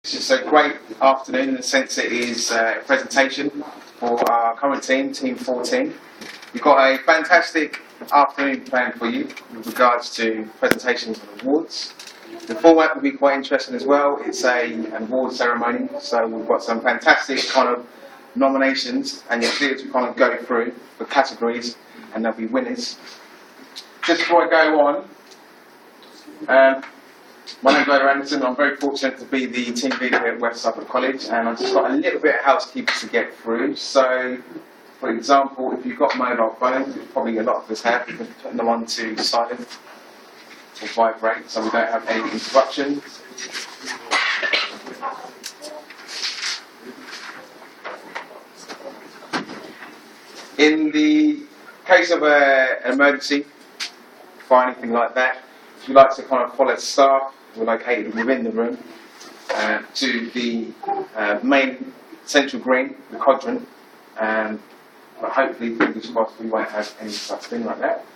It's a great afternoon in the sense it is a presentation for our current team, Team 14. We've got a fantastic afternoon planned for you with regards to presentations and awards. The format will be quite interesting as well. It's an award ceremony, so we've got some fantastic kind of nominations and you'll see as we kind of go through the categories and there'll be winners. Just before I go on, my name's Anderson. I'm very fortunate to be the team leader here at West Suffolk College, and I've just got a little bit of housekeeping to get through. So, for example, if you've got mobile phones, which probably a lot of us have, you can put them on to silent or vibrate so we don't have any interruptions. In the case of an emergency, or anything like that, if you like to kind of follow staff, we're located within the room, to the main central green, the quadrant, but hopefully, fingers crossed, we won't have any such thing like that.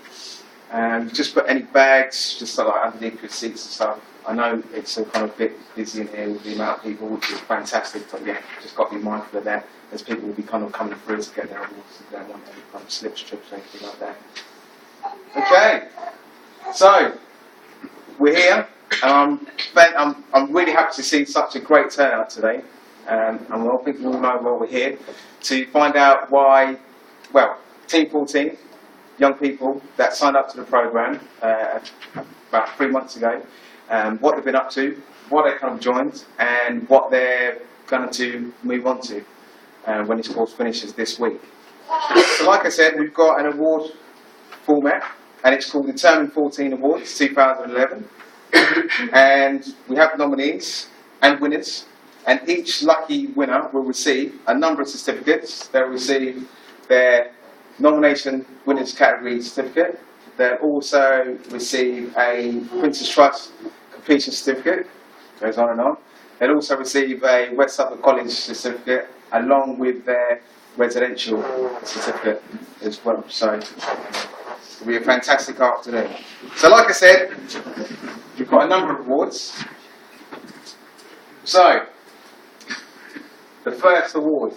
Just put any bags, just like underneath your seats and stuff. I know it's a kind of bit busy in here with the amount of people, which is fantastic, but yeah, just got to be mindful of that, as people will be kind of coming through to get their awards and don't want any kind of slip strips or anything like that. Okay, so we're here, and I'm really happy to see such a great turnout today, and I think we all know why we're here, to find out why, well, Team 14, young people that signed up to the programme about 3 months ago, what they've been up to, why they kind of joined, and what they're going to move on to when this course finishes this week. So like I said, we've got an award format, and it's called the Term 14 Awards 2011. And we have nominees and winners, and each lucky winner will receive a number of certificates. They'll receive their nomination winners category certificate. They'll also receive a Prince's Trust completion certificate. Goes on and on. They'll also receive a West Suffolk College certificate along with their residential certificate as well. So it'll be a fantastic afternoon. So like I said, we've got a number of awards. So, the first award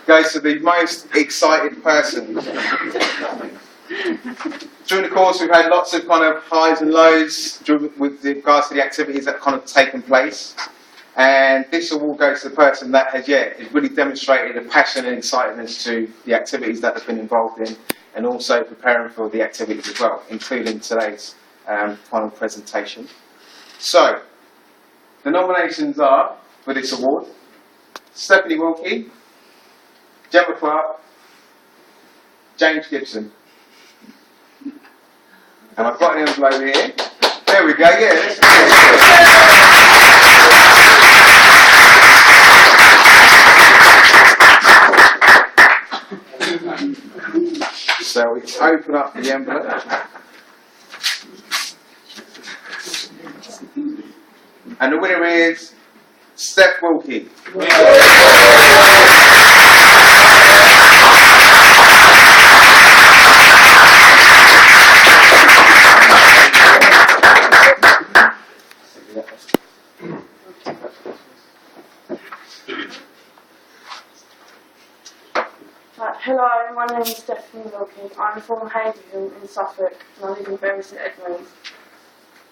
goes to the most excited person. During the course, we've had lots of kind of highs and lows with regards to the activities that kind of taken place. And this award goes to the person that has really demonstrated a passion and excitedness to the activities that they've been involved in, and also preparing for the activities as well, including today's final presentation. So, the nominations are, for this award, Stephanie Wilkie, Gemma Clark, James Gibson. And I've got an envelope here. There we go, yeah. So we open up the envelope. And the winner is Steph Wilkie. Hello, my name is Stephanie Wilkins. I'm from Haverhill in Suffolk and I live in Bury St Edmunds.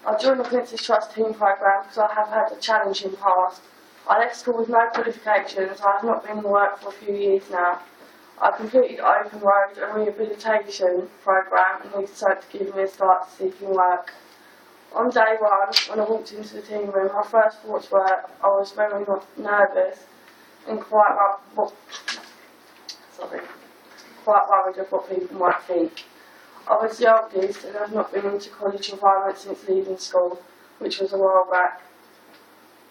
I joined the Prince's Trust team programme because I have had a challenging past. I left school with no qualifications. I have not been in work for a few years now. I completed Open Road and Rehabilitation programme and they decided to give me a start to seeking work. On day one, when I walked into the team room, my first thoughts were I was very nervous and quite worried of what people might think. I was the oldest and I've not been into college environment since leaving school, which was a while back.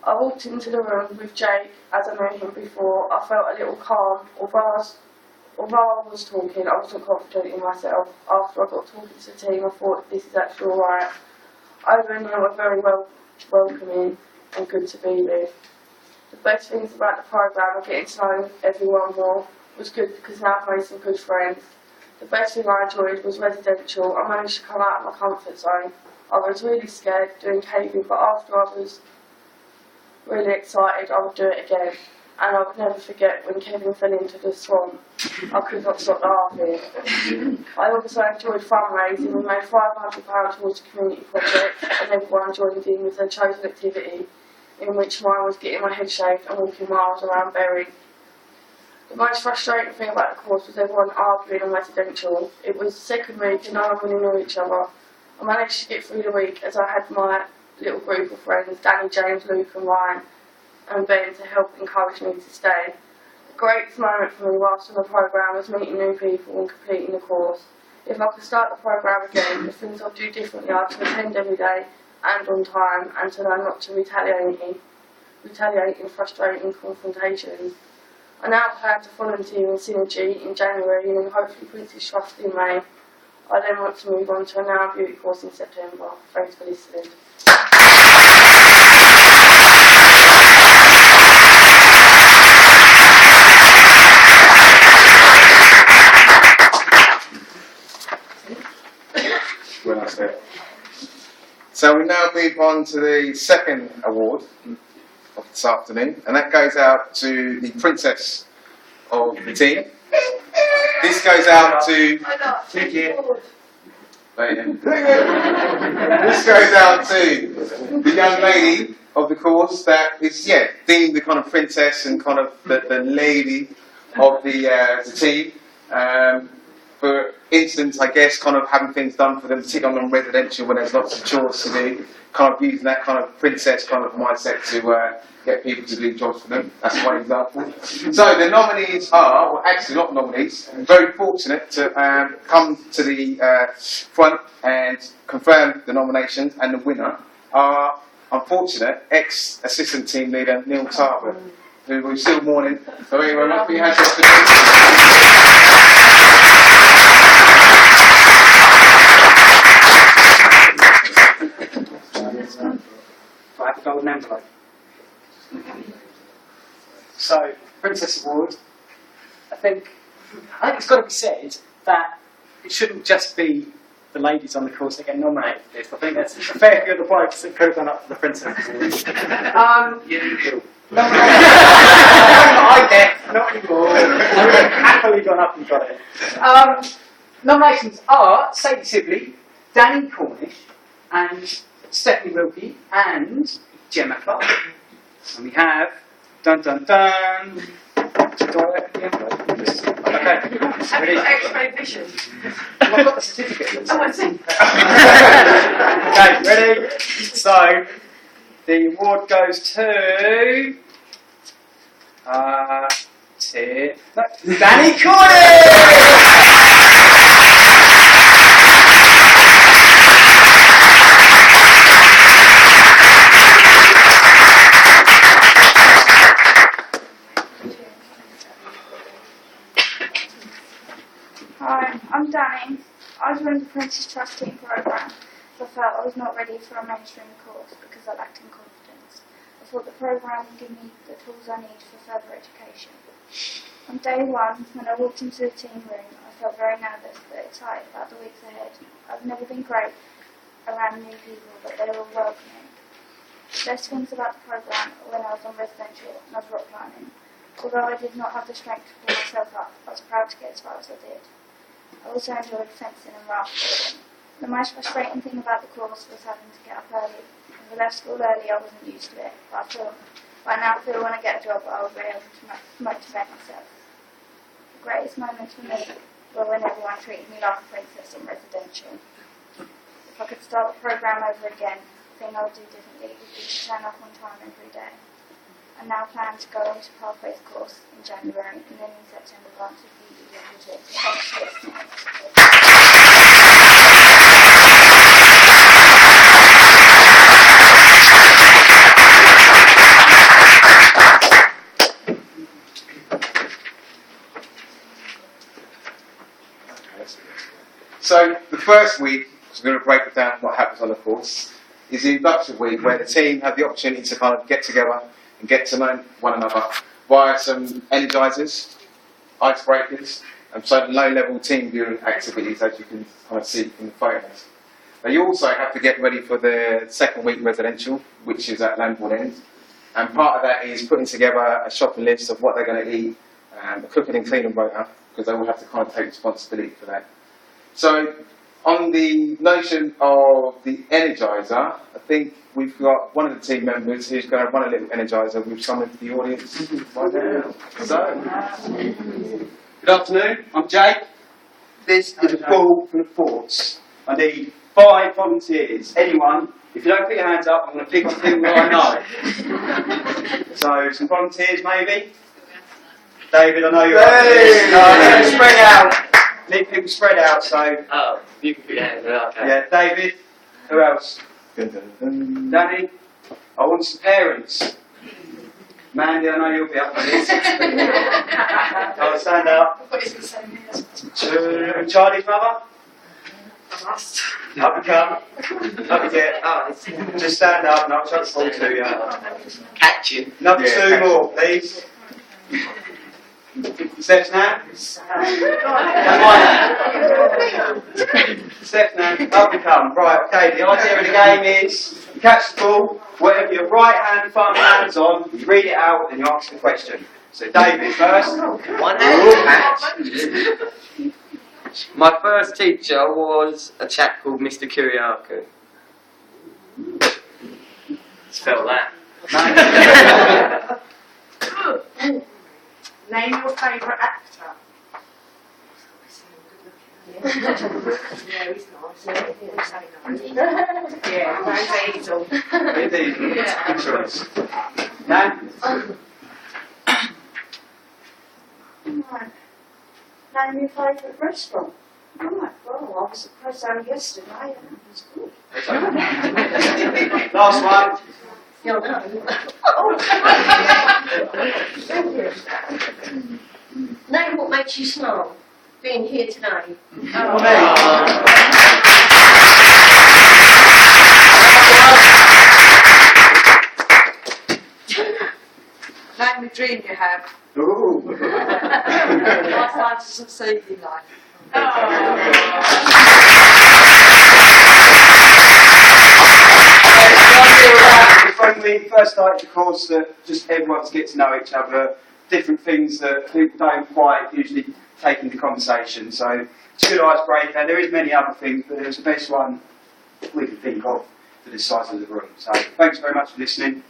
I walked into the room with Jake, as I knew him before. I felt a little calm. Although I was talking, I wasn't confident in myself. After I got talking to the team, I thought this is actually alright. Over and were very welcoming and good to be with. The best things about the programme are getting to know everyone more. Was good because now I've made some good friends. The best thing I enjoyed was residential. I managed to come out of my comfort zone. I was really scared doing caving, but after I was really excited, I would do it again. And I would never forget when Kevin fell into the swamp. I could not stop laughing. I also enjoyed fundraising. We made £500 towards a community project, and everyone joined in with their chosen activity, in which mine was getting my head shaved and walking miles around Bury. The most frustrating thing about the course was everyone arguing on residential. It was the second week and no one really knew each other. I managed to get through the week as I had my little group of friends, Danny, James, Luke and Ryan and Ben, to help encourage me to stay. The greatest moment for me whilst on the programme was meeting new people and completing the course. If I could start the programme again, the things I'd do differently are to attend every day and on time, and to learn not to retaliate in frustrating confrontations. I now plan to volunteer in Synergy in January and then hopefully Prince's Trust in May. I then want to move on to a Now Beauty course in September. Thanks for listening. So we now move on to the second award of this afternoon, and that goes out to the princess of the team. This goes out to this goes out to the young lady of the course that is, being the kind of princess and kind of the lady of the team. For instance, I guess, kind of having things done for them, particularly on residential when there's lots of chores to do, kind of using that kind of princess kind of mindset to get people to do jobs for them. That's one example. So the nominees are, well, actually not nominees, I'm very fortunate to come to the front and confirm the nominations, and the winner are, unfortunate, ex-assistant team leader Neil Tarver, who we're still mourning. So very much for your hands up for I have a golden envelope. So, Princess Award. I think it's got to be said that it shouldn't just be the ladies on the course that get nominated for this. I think there's a fair few of the blokes that could have gone up for the Princess Award. Not anymore. I would have happily gone up and got it. Nominations are Sadie Sibley, Danny Cornish, and Stephanie Wilkie, and Gemma Clark. And we have dun dun dun. Do I open the envelope? Okay. Have you got X-ray vision? Well, I've got the certificate. Oh, I see. Okay, ready? So the award goes to Danny Cornish! Hi, I'm Danny. I joined the Princess Trust Team programme because I felt I was not ready for a mainstream course because I lacked in confidence. I thought the programme would give me the tools I need for further education. On day one, when I walked into the team room, I felt very nervous but excited about the weeks ahead. I've never been great around new people, but they were welcoming. The best things about the programme were when I was on residential and I was rock climbing. Although I did not have the strength to pull myself up, I was proud to get as far as I did. I also enjoyed fencing and raft building. The most frustrating thing about the course was having to get up early. If I left school early, I wasn't used to it, but I now feel when I get a job, I will be able to motivate myself. The greatest moments for me were when everyone treated me like a princess in residential. If I could start the programme over again, the thing I would do differently would be to turn up on time every day. I now plan to go on to Pathways course in January and then in September go on to So the first week, so we're going to break it down what happens on the course, is the induction week where the team have the opportunity to kind of get together and get to know one another via some Energizers, icebreakers, and some low-level team building activities, as you can kind of see from the photos. Now you also have to get ready for the second week residential, which is at Lambourne End. And part of that is putting together a shopping list of what they're going to eat, a cooking and cleaning rota, because they will have to kind of take responsibility for that. So, on the notion of the Energizer, I think we've got one of the team members who's going to run a little Energizer with some of the audience right now. So, Good afternoon, I'm Jake. This is a call from the force. I need 5 volunteers. Anyone, if you don't put your hands up, I'm going to pick on people that I know. So, some volunteers maybe? David, I know you're up for this. No, spread out. Need people spread out, so. Oh, you can put your hands up, okay. Yeah, David. Who else? Danny. I want some parents. Mandy, I know you'll be up for this. I'll stand up. Charlie's mother. Up you come. Up you get. Just stand up and I'll try to talk to you. Catch you. Another 2 more, please. Steps now. Come on. Steps now. Up you come. Right, okay, the idea of the game is you catch the ball, whatever your right hand, thumb, hands on, you read it out and you answer the question. So David first. One hand catch. My first teacher was a chap called Mr. Kiriakou. Spell that. Name your favourite actor. Yeah, he's nice. Yeah, Diesel. Indeed. Yeah. Good choice. Nan? Right. Name your favourite restaurant. Right, well, I was surprised out yesterday and it was good. Last one. You'll know. Thank you. Name what makes you smile. Being here today. Name the dream you have. Ooh. My life to succeed in life. When we first started the course, that just everyone to get to know each other, different things that people don't quite usually take into conversation. So it's a good icebreaker. There is many other things, but it was the best one we could think of for this size of the room. So thanks very much for listening.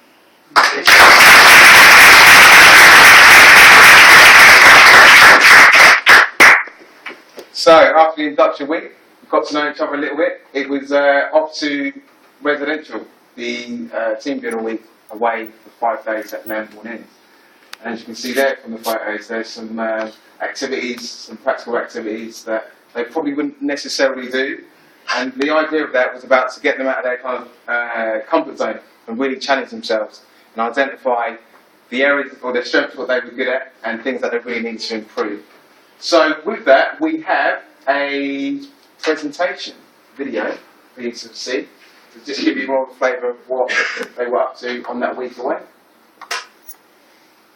So, after the induction week, we got to know each other a little bit. It was off to residential. The team did a week away for 5 days at Lambourne Inn. And as you can see there from the photos, there's some activities, some practical activities that they probably wouldn't necessarily do. And the idea of that was about to get them out of their kind of comfort zone and really challenge themselves and identify the areas or their strengths, what they were good at, and things that they really need to improve. So with that, we have a presentation video for you to see to just give you more of a flavour of what they were up to on that week away.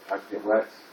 Hope it works.